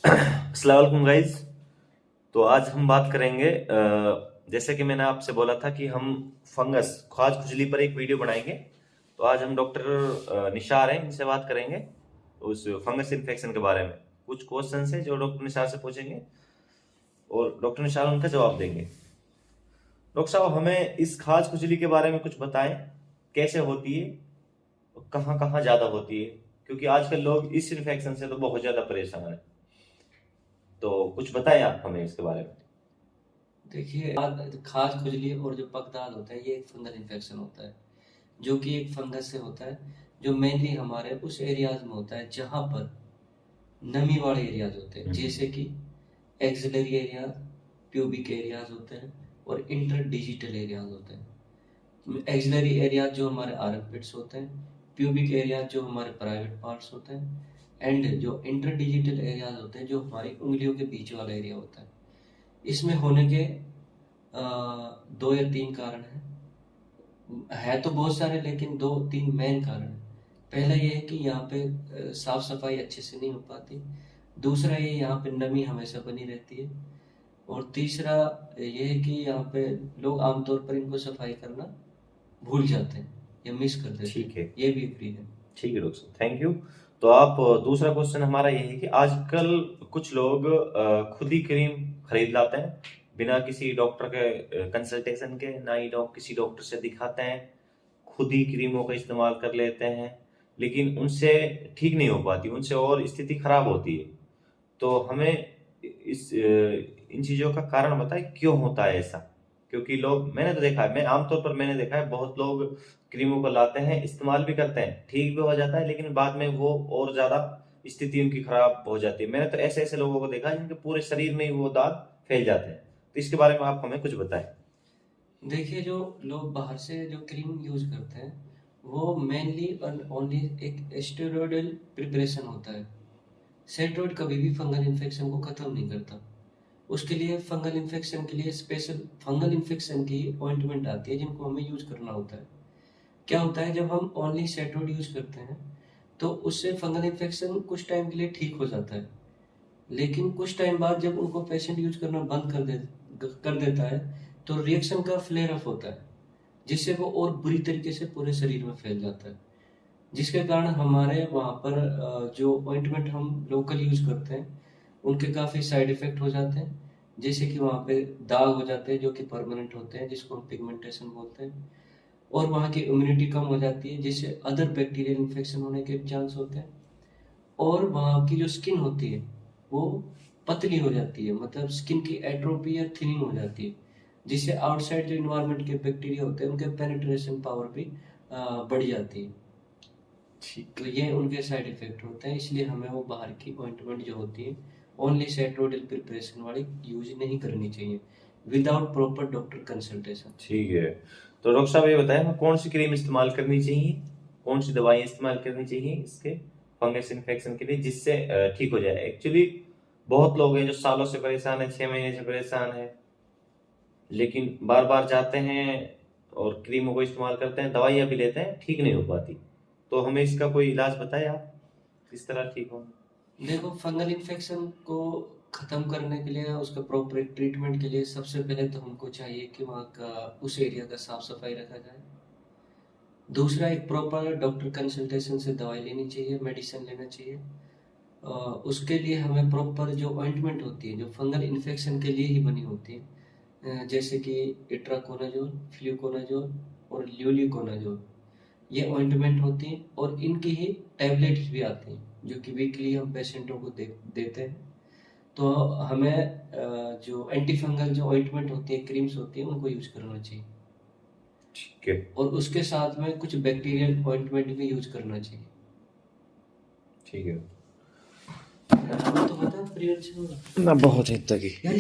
अस्सलाम वालेकुम गाइज। तो आज हम बात करेंगे जैसे कि मैंने आपसे बोला था कि हम फंगस खाज खुजली पर एक वीडियो बनाएंगे। तो आज हम डॉक्टर निशार हैं, इनसे बात करेंगे उस फंगस इन्फेक्शन के बारे में। कुछ क्वेश्चन है जो डॉक्टर निशार से पूछेंगे और डॉक्टर निशार उनका जवाब देंगे। डॉक्टर साहब, हमें इस खाज खुजली के बारे में कुछ बताएं, कैसे होती है और कहाँ कहाँ ज्यादा होती है, क्योंकि आजकल लोग इस इन्फेक्शन से तो बहुत ज्यादा परेशान है। तो कुछ बताएं आप हमें इसके बारे में। देखिए, खाज खुजली और जो पगदाद होता है ये एक फंगल इन्फेक्शन होता है जो कि एक फंगस से होता है, जो मेनली हमारे उस एरियाज में होता है जहाँ पर नमी वाले एरियाज होते हैं, जैसे कि एक्सिलरी एरियाज, प्यूबिक एरियाज होते हैं और इंटरडिजिटल एरियाज होते हैं। एक्सिलरी एरियाज जो हमारे आर्मपिट्स होते हैं, प्यूबिक एरियाज जो हमारे प्राइवेट पार्ट्स होते हैं, एंड जो इंटरडिजिटल एरियाज होते हैं जो हमारी उंगलियों के बीच वाला एरिया होता है। इसमें होने के 2 या 3 कारण है तो बहुत सारे, लेकिन 2-3 मेन कारण है। पहला ये है कि यहाँ पे साफ सफाई अच्छे से नहीं हो पाती। दूसरा ये यहाँ पे नमी हमेशा बनी रहती है। और तीसरा ये है कि यहाँ पे लोग आमतौर पर इनको सफाई करना भूल जाते हैं या मिस कर देते ठीक हैं। है। ये भी एक रीजन। ठीक है डॉक्टर साहब, थैंक यू। तो आप दूसरा क्वेश्चन हमारा ये है कि आजकल कुछ लोग खुद ही क्रीम खरीद लाते हैं बिना किसी डॉक्टर के कंसल्टेशन के, ना ही किसी डॉक्टर से दिखाते हैं, खुद ही क्रीमों का इस्तेमाल कर लेते हैं, लेकिन उनसे ठीक नहीं हो पाती, उनसे और स्थिति खराब होती है। तो हमें इन चीजों का कारण बताएं क्यों होता है ऐसा। क्योंकि लोग, मैंने तो देखा है, मैं आमतौर पर मैंने देखा है बहुत लोग क्रीमों को लाते हैं, इस्तेमाल भी करते हैं, ठीक भी हो जाता है, लेकिन बाद में वो और ज्यादा स्थिति उनकी खराब हो जाती है। मैंने तो ऐसे ऐसे लोगों को देखा है जिनके पूरे शरीर में ही वो दाग फैल जाते हैं। तो इसके बारे में आप हमें कुछ बताएं। देखिए, जो लोग बाहर से जो क्रीम यूज करते हैं वो मेनली ओनली एक स्टेरॉयडल प्रिपरेशन होता है। स्टेरॉयड कभी भी फंगल इन्फेक्शन को खत्म नहीं करता। उसके लिए फंगल इन्फेक्शन के लिए स्पेशल फंगल इन्फेक्शन की ऑइंटमेंट आती है जिनको हमें यूज करना होता है। क्या होता है, जब हम ओनली स्टेरॉयड यूज करते हैं तो उससे फंगल इन्फेक्शन कुछ टाइम के लिए ठीक हो जाता है, लेकिन कुछ टाइम बाद जब उनको पेशेंट यूज करना बंद कर देता है तो रिएक्शन का फ्लेयर अप होता है, जिससे वो और बुरी तरीके से पूरे शरीर में फैल जाता है। जिसके कारण हमारे वहाँ पर जो ऑइंटमेंट हम लोकल यूज करते हैं उनके काफ़ी साइड इफेक्ट हो जाते हैं। जैसे कि वहाँ पे दाग हो जाते हैं जो कि परमानेंट होते हैं, जिसको हम पिगमेंटेशन बोलते हैं। और वहाँ की इम्यूनिटी कम हो जाती है, जिससे अदर बैक्टीरियल इन्फेक्शन होने के चांस होते हैं। और वहाँ की जो स्किन होती है वो पतली हो जाती है, मतलब स्किन की एट्रोपी या थिनिंग हो जाती है, जिससे आउटसाइड जो इन्वायरमेंट के बैक्टीरिया होते हैं उनके पेनिट्रेशन पावर भी बढ़ जाती है। ठीक। तो ये उनके साइड इफेक्ट होते हैं, इसलिए हमें वो बाहर की ऑइंटमेंट जो होती है ओनली सेट्रोडल प्रिपरेशन वाली यूज नहीं करनी चाहिए विदाउट प्रॉपर डॉक्टर कंसल्टेशन। ठीक है। तो डॉक्टर साहब ये बताएं, हमें कौन सी क्रीम इस्तेमाल करनी चाहिए, कौन सी दवाई इस्तेमाल करनी चाहिए इसके फंगस इन्फेक्शन के लिए, जिससे ठीक हो जाए। एक्चुअली बहुत लोग हैं जो सालों से परेशान है, 6 महीने से परेशान है, लेकिन बार बार जाते हैं और क्रीमों को इस्तेमाल करते हैं, दवाइयाँ भी लेते हैं, ठीक नहीं हो पाती। तो हमें इसका कोई इलाज बताएं आप, किस तरह ठीक हो। देखो, फंगल इन्फेक्शन को ख़त्म करने के लिए, उसका प्रॉपर ट्रीटमेंट के लिए सबसे पहले तो हमको चाहिए कि वहाँ का उस एरिया का साफ सफाई रखा जाए। दूसरा, एक प्रॉपर डॉक्टर कंसल्टेशन से दवाई लेनी चाहिए, मेडिसिन लेना चाहिए। उसके लिए हमें प्रॉपर जो ऑइंटमेंट होती है जो फंगल इन्फेक्शन के लिए ही बनी होती है, जैसे कि इट्राकोनाजोल, फ्लूकोनाजोल और ल्यूलिकोनाजोल, ये ऑइंटमेंट होती हैं। और इनकी ही टैबलेट्स भी आती हैं जो कि वीकली हम पेशेंटों को देते हैं। तो हमें जो एंटी फंगल जो ऑइंटमेंट होती है, क्रीम्स होती है, उनको यूज करना चाहिए। ठीक है। और उसके साथ में कुछ बैक्टीरियल ऑइंटमेंट भी यूज करना चाहिए। ठीक है तो बता प्रिवेंशन ना, बहुत हद तक ही।